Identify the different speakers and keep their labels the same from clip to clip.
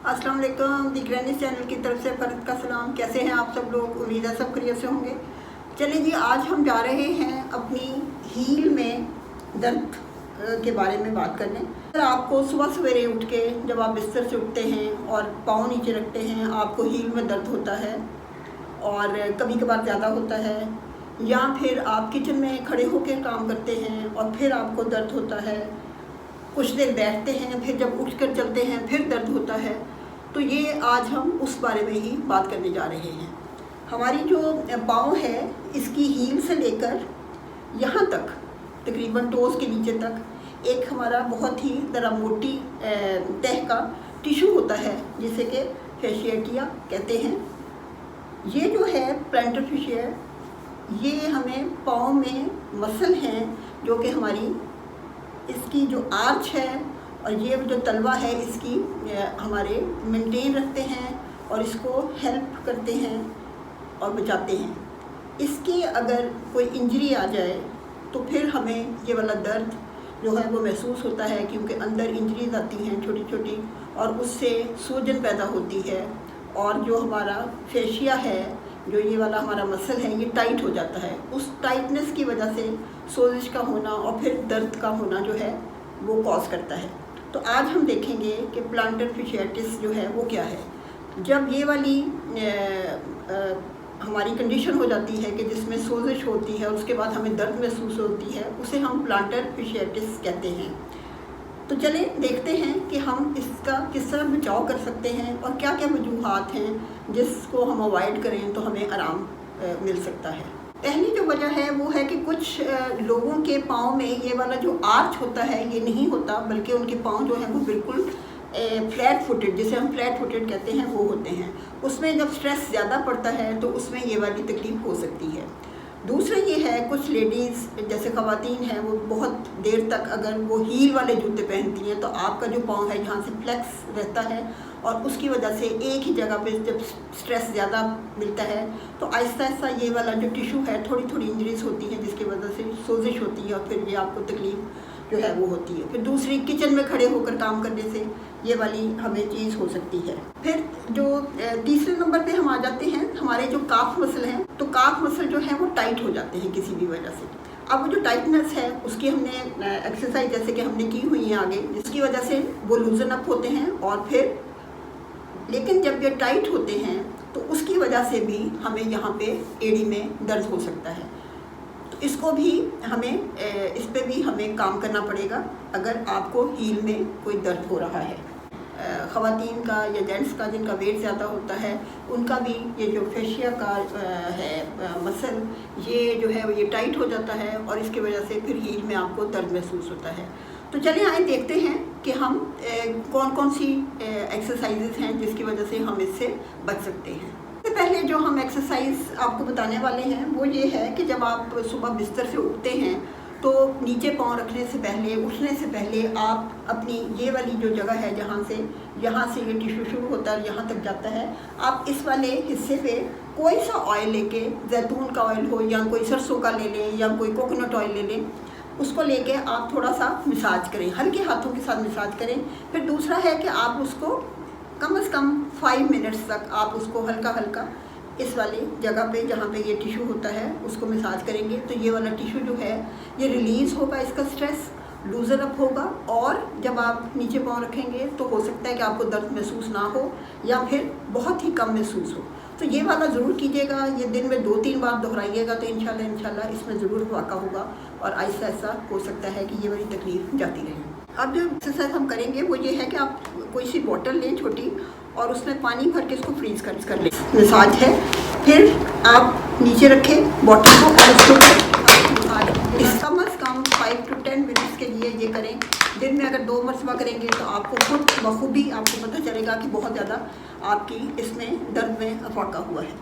Speaker 1: अस्सलाम वालेकुम। दी grandis channel की तरफ से फ़र्द का सलाम। कैसे हैं आप सब लोग? उम्मीद है सब खैरियत से होंगे। चलिए जी, आज हम जा रहे हैं अपनी हील में दर्द के बारे में बात करने। अगर आपको सुबह सवेरे उठ के जब आप बिस्तर से उठते हैं और पाँव नीचे रखते हैं, आपको हील में दर्द होता है और कभी कभार ज़्यादा होता है, या फिर आप किचन में खड़े होकर काम करते हैं और फिर आपको दर्द होता है, कुछ देर बैठते हैं, फिर जब उठकर चलते हैं फिर दर्द होता है, तो ये आज हम उस बारे में ही बात करने जा रहे हैं। हमारी जो पाँव है, इसकी हील से लेकर यहाँ तक तकरीबन टोज़ के नीचे तक एक हमारा बहुत ही ज़रा मोटी तह का टिश्यू होता है जिसे कि फैशिएटिया कहते हैं। ये जो है प्लांटर फैशिया, ये हमें पाँव में मसल हैं जो कि हमारी इसकी जो आर्च है और ये जो तलवा है इसकी हमारे मेंटेन रखते हैं और इसको हेल्प करते हैं और बचाते हैं। इसकी अगर कोई इंजरी आ जाए तो फिर हमें ये वाला दर्द जो है वो महसूस होता है, क्योंकि अंदर इंजरीज आती हैं छोटी छोटी और उससे सूजन पैदा होती है और जो हमारा फेशिया है, जो ये वाला हमारा मसल है, ये टाइट हो जाता है। उस टाइटनेस की वजह से सोजिश का होना और फिर दर्द का होना जो है वो कॉज करता है। तो आज हम देखेंगे कि प्लांटर फैशियाटिस जो है वो क्या है। जब ये वाली हमारी कंडीशन हो जाती है कि जिसमें सोजिश होती है और उसके बाद हमें दर्द महसूस होती है, उसे हम प्लांटर फैशियाटिस कहते हैं। तो चले देखते हैं कि हम इसका किस तरह बचाव कर सकते हैं और क्या क्या वजूहात हैं जिसको हम अवॉइड करें तो हमें आराम मिल सकता है। पहली जो वजह है वो है कि कुछ लोगों के पाँव में ये वाला जो आर्च होता है ये नहीं होता, बल्कि उनके पाँव जो है वो बिल्कुल फ्लैट फुटेड, जिसे हम फ्लैट फुटेड कहते हैं, वो होते हैं। उसमें जब स्ट्रेस ज़्यादा पड़ता है तो उसमें ये वाली तकलीफ हो सकती है। दूसरा ये है, कुछ लेडीज़ जैसे ख़वातीन हैं वो बहुत देर तक अगर वो हील वाले जूते पहनती हैं तो आपका जो पाँव है यहाँ से फ्लेक्स रहता है और उसकी वजह से एक ही जगह पे जब स्ट्रेस ज़्यादा मिलता है तो आहिस्ता आहिस्ता ये वाला जो टिश्यू है थोड़ी थोड़ी इंजरीज होती हैं, जिसकी वजह से सोजिश होती है और फिर ये आपको तकलीफ जो है वो होती है। फिर दूसरी, किचन में खड़े होकर काम करने से ये वाली हमें चीज़ हो सकती है। फिर जो तीसरे नंबर पे हम आ जाते हैं, हमारे जो काफ मसल हैं, तो काफ मसल जो है वो टाइट हो जाते हैं किसी भी वजह से। अब वो जो टाइटनेस है उसकी हमने एक्सरसाइज जैसे कि हमने की हुई है आगे, जिसकी वजह से वो लूजन अप होते हैं और फिर लेकिन जब ये टाइट होते हैं तो उसकी वजह से भी हमें यहाँ पे एड़ी में दर्द हो सकता है। तो इसको भी हमें इस पे भी हमें काम करना पड़ेगा अगर आपको हील में कोई दर्द हो रहा है। ख़वातीन का या जेंट्स का जिनका वेट ज़्यादा होता है उनका भी ये जो फेशिया का है मसल, ये जो है ये टाइट हो जाता है और इसकी वजह से फिर हील में आपको दर्द महसूस होता है। तो चलिए आइए देखते हैं कि हम कौन कौन सी एक्सरसाइजेज हैं जिसकी वजह से हम इससे बच सकते हैं। सबसे पहले जो हम एक्सरसाइज आपको बताने वाले हैं वो ये है कि जब आप सुबह बिस्तर से उठते हैं तो नीचे पाँव रखने से पहले, उठने से पहले आप अपनी ये वाली जो जगह है यहाँ से ये टिश्यू शुरू होता है, यहाँ तक जाता है, आप इस वाले हिस्से पे कोई सा ऑयल लेके, जैतून का ऑयल हो या कोई सरसों का ले लें या कोई कोकोनट ऑयल ले लें, उसको लेके आप थोड़ा सा मसाज करें, हल्के हाथों के साथ मसाज करें। फिर दूसरा है कि आप उसको कम से कम 5 मिनट्स तक आप उसको हल्का हल्का इस वाली जगह पे जहाँ पे ये टिश्यू होता है उसको मसाज करेंगे तो ये वाला टिश्यू जो है ये रिलीज़ होगा, इसका स्ट्रेस लूजन अप होगा और जब आप नीचे पाँव रखेंगे तो हो सकता है कि आपको दर्द महसूस ना हो या फिर बहुत ही कम महसूस हो। तो ये वाला ज़रूर कीजिएगा, ये दिन में 2-3 बार दोहराइएगा तो इंशाल्लाह इसमें ज़रूर वाक़ा होगा और आहिस्ता आहिस्ता हो सकता है कि ये वाली तकलीफ़ जाती रहे। अब जो एक्सरसाइज हम करेंगे वो ये है कि आप कोई सी बोतल लें छोटी और उसमें पानी भर के इसको फ्रीज कर लें। मसाज है, फिर आप नीचे रखें बॉटल को और उसको कम से कम 5 to 10 मिनट्स के लिए ये करें। दिन में अगर 2 मरतबा करेंगे तो आपको खुद बखूबी आपको पता चलेगा कि बहुत ज़्यादा आपकी इसमें दर्द में अफाका हुआ है।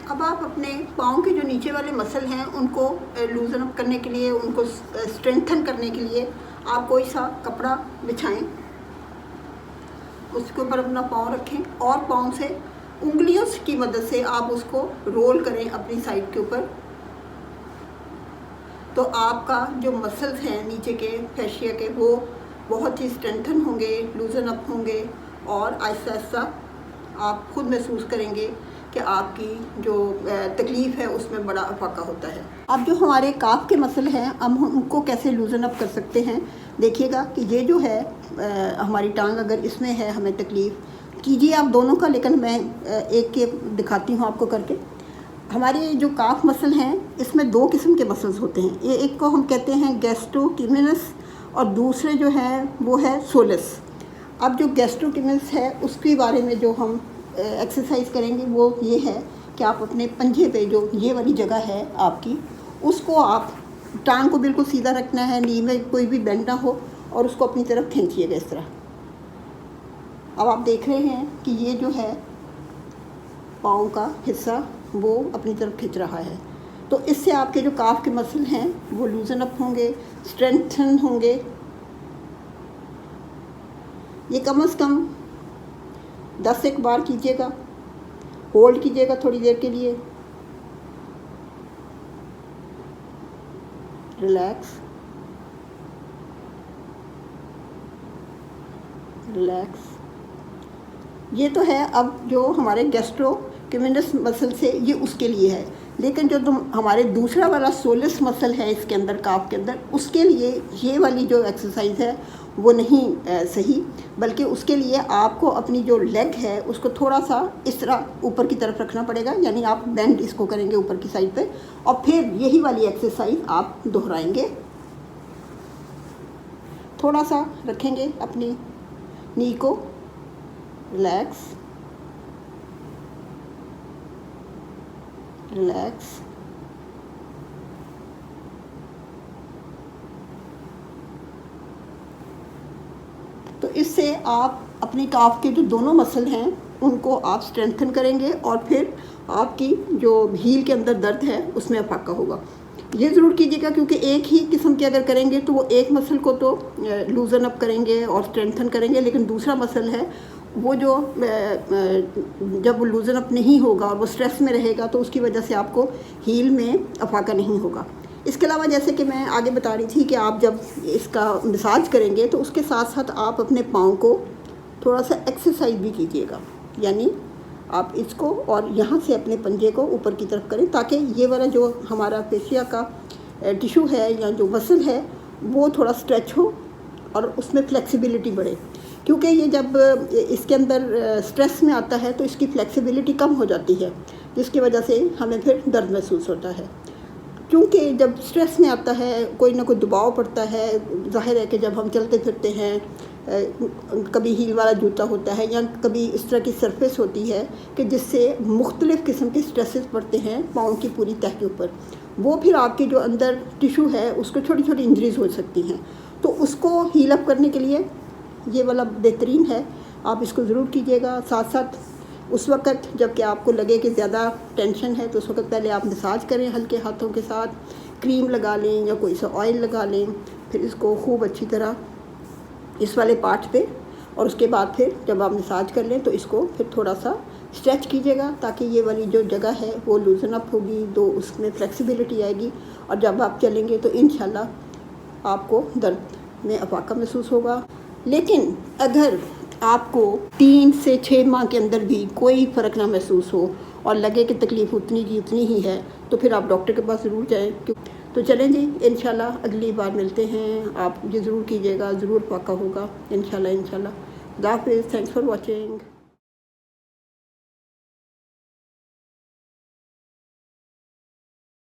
Speaker 1: अब आप अपने पाँव के जो नीचे वाले मसल हैं उनको लूजन अप करने के लिए, उनको स्ट्रेंथन करने के लिए आप कोई सा कपड़ा बिछाएं, उसके ऊपर अपना पाँव रखें और पाँव से उंगलियों की मदद से आप उसको रोल करें अपनी साइड के ऊपर। तो आपका जो मसल्स हैं नीचे के फेशिया के वो बहुत ही स्ट्रेंथन होंगे, लूजन अप होंगे और आहिस्ता आहिस्ता आप खुद महसूस करेंगे कि आपकी जो तकलीफ़ है उसमें बड़ा अफाका होता है। अब जो हमारे काफ के मसल हैं हम उनको कैसे लूज़न अप कर सकते हैं, देखिएगा कि ये जो है हमारी टांग अगर इसमें है हमें तकलीफ़, कीजिए आप दोनों का, लेकिन मैं एक के दिखाती हूँ आपको करके। हमारे जो काफ मसल हैं इसमें दो किस्म के मसल्स होते हैं, ये एक को हम कहते हैं गैस्ट्रोक्यूमिनस और दूसरे जो है वो है सोलस। अब जो गैस्ट्रोक्यूमिनस है उसके बारे में जो हम एक्सरसाइज करेंगे वो ये है कि आप अपने पंजे पे जो ये वाली जगह है आपकी, उसको आप टांग को बिल्कुल सीधा रखना है, नी में कोई भी बेंड ना हो, और उसको अपनी तरफ खींचिएगा इस तरह। अब आप देख रहे हैं कि ये जो है पाँव का हिस्सा वो अपनी तरफ खींच रहा है, तो इससे आपके जो काफ के मसल हैं वो लूजन अप होंगे, स्ट्रेंथन होंगे। ये कम से कम 10 एक बार कीजिएगा, होल्ड कीजिएगा थोड़ी देर के लिए, रिलैक्स रिलैक्स। ये तो है अब जो हमारे गैस्ट्रोक्यूमिनस मसल से, ये उसके लिए है, लेकिन जो हमारे दूसरा वाला सोलस मसल है इसके अंदर, काफ के अंदर, उसके लिए ये वाली जो एक्सरसाइज है वो नहीं सही, बल्कि उसके लिए आपको अपनी जो लेग है उसको थोड़ा सा इस तरह ऊपर की तरफ रखना पड़ेगा, यानी आप बेंड इसको करेंगे ऊपर की साइड पे, और फिर यही वाली एक्सरसाइज आप दोहराएंगे। थोड़ा सा रखेंगे अपनी नी को, रिलैक्स रिलैक्स। तो इससे आप अपनी काफ के जो दोनों मसल हैं उनको आप स्ट्रेंथन करेंगे, और फिर आपकी जो हील के अंदर दर्द है उसमें अफाका होगा। ये ज़रूर कीजिएगा, क्योंकि एक ही किस्म के अगर करेंगे तो वो एक मसल को तो लूज़न अप करेंगे और स्ट्रेंथन करेंगे, लेकिन दूसरा मसल है वो जो जब वो लूज़न अप नहीं होगा और वो स्ट्रेस में रहेगा तो उसकी वजह से आपको हील में अफाका नहीं होगा। इसके अलावा जैसे कि मैं आगे बता रही थी कि आप जब इसका मसाज करेंगे तो उसके साथ साथ आप अपने पाँव को थोड़ा सा एक्सरसाइज भी कीजिएगा, यानी आप इसको और यहाँ से अपने पंजे को ऊपर की तरफ करें, ताकि ये वाला जो हमारा फेशिया का टिश्यू है या जो मसल है वो थोड़ा स्ट्रेच हो और उसमें फ्लेक्सिबिलिटी बढ़े, क्योंकि ये जब इसके अंदर स्ट्रेस में आता है तो इसकी फ्लेक्सिबिलिटी कम हो जाती है, जिसकी वजह से हमें फिर दर्द महसूस होता है। क्योंकि जब स्ट्रेस में आता है कोई ना कोई दबाव पड़ता है, जाहिर है कि जब हम चलते फिरते हैं, कभी हील वाला जूता होता है या कभी इस तरह की सरफेस होती है कि जिससे मुख्तलिफ़ किस्म के स्ट्रेसेस पड़ते हैं पाँव की पूरी तह के ऊपर, वो फिर आपके जो अंदर टिश्यू है उसको छोटी छोटी इंजरीज हो सकती हैं। तो उसको हील अप करने के लिए ये वाला बेहतरीन है, आप इसको ज़रूर कीजिएगा। साथ साथ उस वक़्त जब कि आपको लगे कि ज़्यादा टेंशन है तो उस वक़्त पहले आप मसाज करें हल्के हाथों के साथ, क्रीम लगा लें या कोई सा ऑयल लगा लें, फिर इसको खूब अच्छी तरह इस वाले पार्ट पे, और उसके बाद फिर जब आप मसाज कर लें तो इसको फिर थोड़ा सा स्ट्रेच कीजिएगा, ताकि ये वाली जो जगह है वो लूजन अप होगी, तो उसमें फ्लेक्सिबिलिटी आएगी, और जब आप चलेंगे तो इंशाल्लाह आपको दर्द में अफाका महसूस होगा। लेकिन अगर आपको 3 से 6 माह के अंदर भी कोई फ़र्क ना महसूस हो और लगे कि तकलीफ़ उतनी की उतनी ही है, तो फिर आप डॉक्टर के पास ज़रूर जाएं। तो चलें जी, इंशाल्लाह अगली बार मिलते हैं। आप ये ज़रूर कीजिएगा, ज़रूर फ़ाका होगा इंशाल्लाह। खुदा हाफ़िज़, थैंक्स फॉर वॉचिंग।